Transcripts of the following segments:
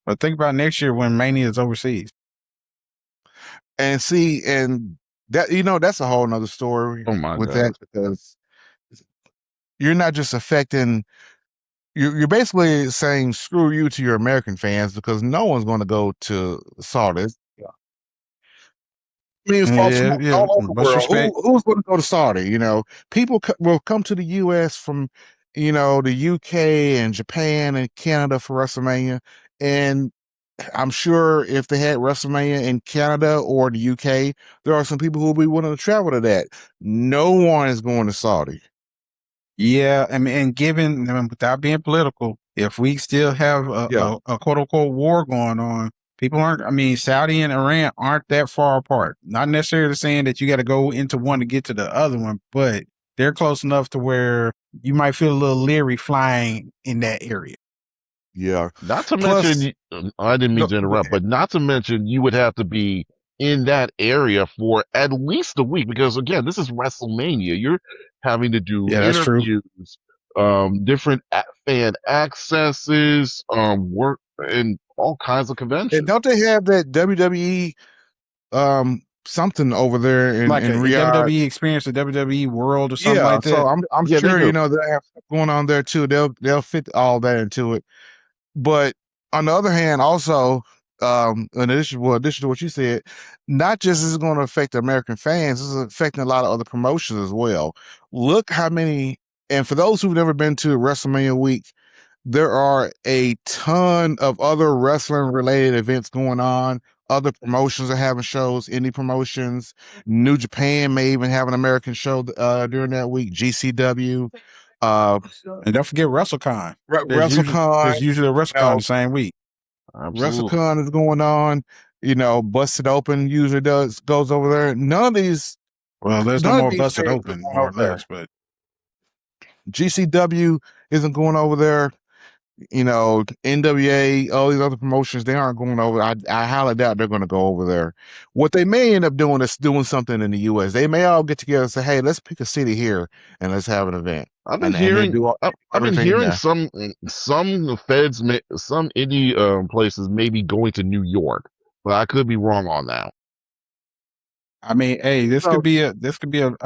But think about next year when Mania is overseas. And see, and that that's a whole nother story Oh my with God. that, because you're not just affecting. You're basically saying screw you to your American fans, because no one's going to go to Saudi. I mean, it's folks from Yeah. all over the Much world. respect. Who's going to go to Saudi? People will come to the U.S. from, the UK and Japan and Canada for WrestleMania. And I'm sure if they had WrestleMania in Canada or the UK, there are some people who will be willing to travel to that. No one is going to Saudi. Yeah, I mean, and given, I mean, without being political, if we still have Yeah. a quote unquote war going on, people aren't. I mean, Saudi and Iran aren't that far apart. Not necessarily saying that you got to go into one to get to the other one, but they're close enough to where you might feel a little leery flying in that area. Yeah. Not to Plus, mention, I didn't mean no, to go interrupt, ahead. but not to mention you would have to be in that area for at least a week because again, this is WrestleMania. You're having to do Yeah, that's true. interviews, different fan accesses, work and all kinds of And conventions. don't they have that WWE something over there in Like a Riyadh? WWE experience, a WWE world or something Yeah, like so that. I'm Yeah, they sure do. they have stuff going on there too. They'll fit all that into it. But on the other hand, also, in addition to what you said, not just is it going to affect the American fans, this is affecting a lot of other promotions as well. Look how many, and for those who've never been to WrestleMania week, there are a ton of other wrestling related events going on. Other promotions are having shows, indie promotions. New Japan may even have an American show during that week. GCW, uh, And don't forget WrestleCon. WrestleCon. There's usually a You WrestleCon know, the same week. Absolutely. WrestleCon is going on. Busted Open usually goes over there. Well, there's no None of more these busted fans are open, going more over or less, there. but GCW isn't going over there. NWA, all these other promotions, they aren't going over. I highly doubt they're going to go over there. What they may end up doing is doing something in the US. They may all get together and say, hey, let's pick a city here and let's have an event. I've been And they hearing do I've been everything hearing there. some feds some indie places may be going to New York, but I could be wrong on that. I mean, hey, this So could be a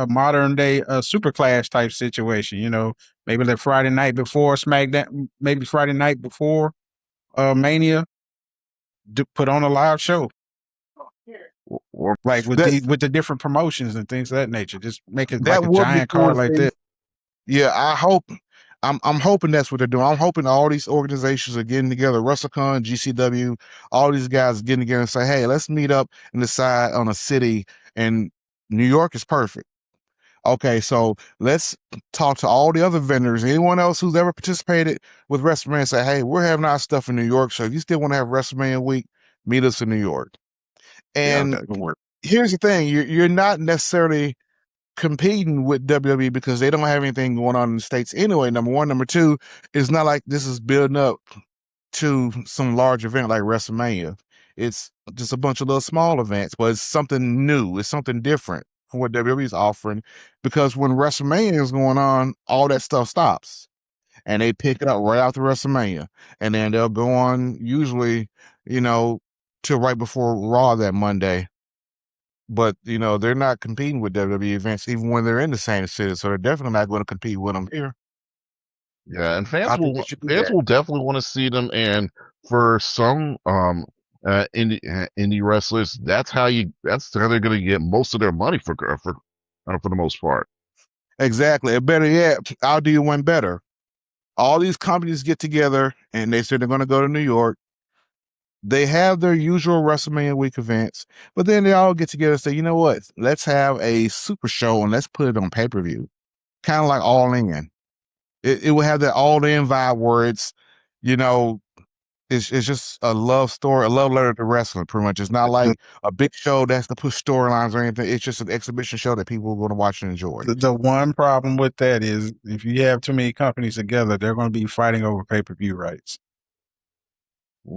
modern day super clash type situation. Maybe the Friday night before SmackDown, maybe Friday night before Mania, put on a live show Or like with that the different promotions and things of that nature. Just make it like that a would be giant cool card to like see. that. Yeah, I'm hoping that's what they're doing. I'm hoping all these organizations are getting together, WrestleCon, GCW, all these guys getting together and say, hey, let's meet up and decide on a city. And New York is perfect. Okay, so let's talk to all the other vendors, anyone else who's ever participated with WrestleMania, and say, hey, we're having our stuff in New York. So if you still want to have WrestleMania week, meet us in New York. Yeah, And that could work. here's the thing, you're not necessarily competing with WWE because they don't have anything going on in the States anyway. Number one. Number two, it's not like this is building up to some large event like WrestleMania. It's just a bunch of little small events, but it's something new. It's something different from what WWE is offering, because when WrestleMania is going on, all that stuff stops and they pick it up right after WrestleMania. And then they'll go on usually, you know, till right before Raw that Monday. But they're not competing with WWE events even when they're in the same city, so they're definitely not going to compete with them here. yeah, and I think they should do fans that. will definitely want to see them. And for some indie wrestlers, that's how they're going to get most of their money for the most part. Exactly. And better yet, I'll do you one better. All these companies get together and they say they're going to go to New York. They have their usual WrestleMania week events, but then they all get together and say, you know what? Let's have a super show and let's put it on pay-per-view. Kind of like All In. It will have that All In vibe where you know, it's just a love story, a love letter to wrestling, pretty much. It's not The, like a big show that's to push storylines or anything. It's just an exhibition show that people are going to watch and enjoy. the one problem with that is if you have too many companies together, they're going to be fighting over pay-per-view rights.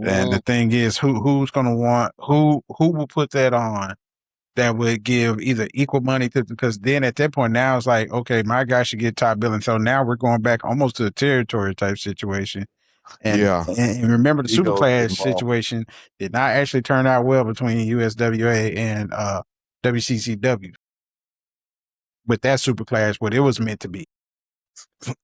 And the Mm, thing is, who's going to want who will put that on that would give either equal money to, because then at that point now it's like, okay, my guy should get top billing. So now we're going back almost to a territory type situation. And, and remember, the Egos Super get Clash involved. situation did not actually turn out well between USWA and WCCW with that Super Clash, what it was meant to be.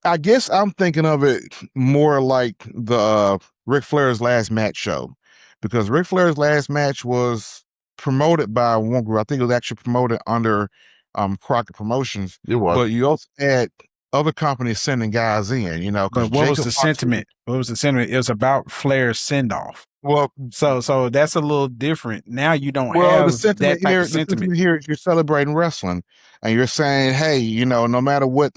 I guess I'm thinking of it more like the Ric Flair's last match show, because Ric Flair's last match was promoted by one group. I think it was actually promoted under Crockett Promotions. It was. But you also had other companies sending guys in, you know. But what was the sentiment? What was the sentiment? It was about Flair's send off. Well, so that's a little different. Now you don't well, have the sentiment that type here, of sentiment. Here is you're celebrating wrestling, and you're saying, hey, you know, no matter what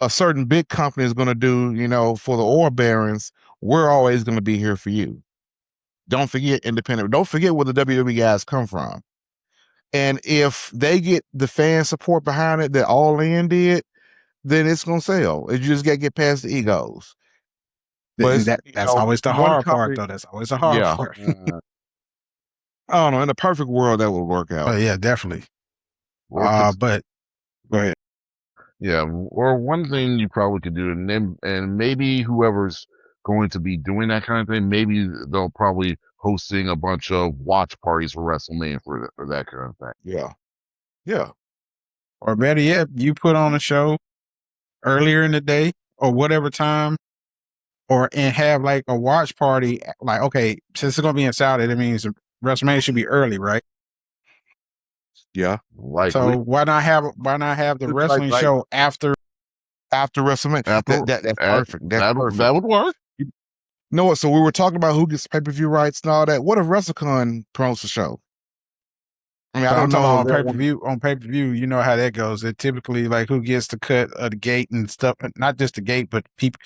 a certain big company is going to do, you know, for the Ore Barons, we're always going to be here for you. Don't forget independent. Don't forget where the WWE guys come from. And if they get the fan support behind it that All In did, then it's going to sell. You just got to get past the egos. But that's always the hard part, though. That's always the hard part. I don't know. In a perfect world, that would work out. Oh, yeah, definitely. But go ahead. Yeah, or one thing you probably could do, and maybe whoever's going to be doing that kind of thing, maybe they'll probably hosting a bunch of watch parties for WrestleMania for that kind of thing. Yeah. Or better yet, you put on a show earlier in the day or whatever time, and have like a watch party. Like, okay, since it's gonna be in Saudi, that means WrestleMania should be early, right? Yeah. Likely. So why not have the wrestling show after WrestleMania? That's perfect. That would work. You know what? So we were talking about who gets pay-per-view rights and all that. What if WrestleCon promotes the show? I mean, I don't know. On pay-per-view, you know how that goes. It typically like who gets the cut of the gate and stuff. Not just the gate, but people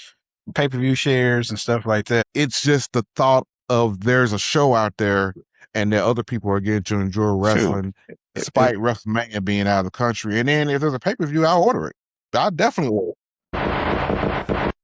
pay-per-view shares and stuff like that. It's just the thought of there's a show out there and that other people are getting to enjoy wrestling despite WrestleMania being out of the country. And then if there's a pay-per-view, I'll order it. I definitely will.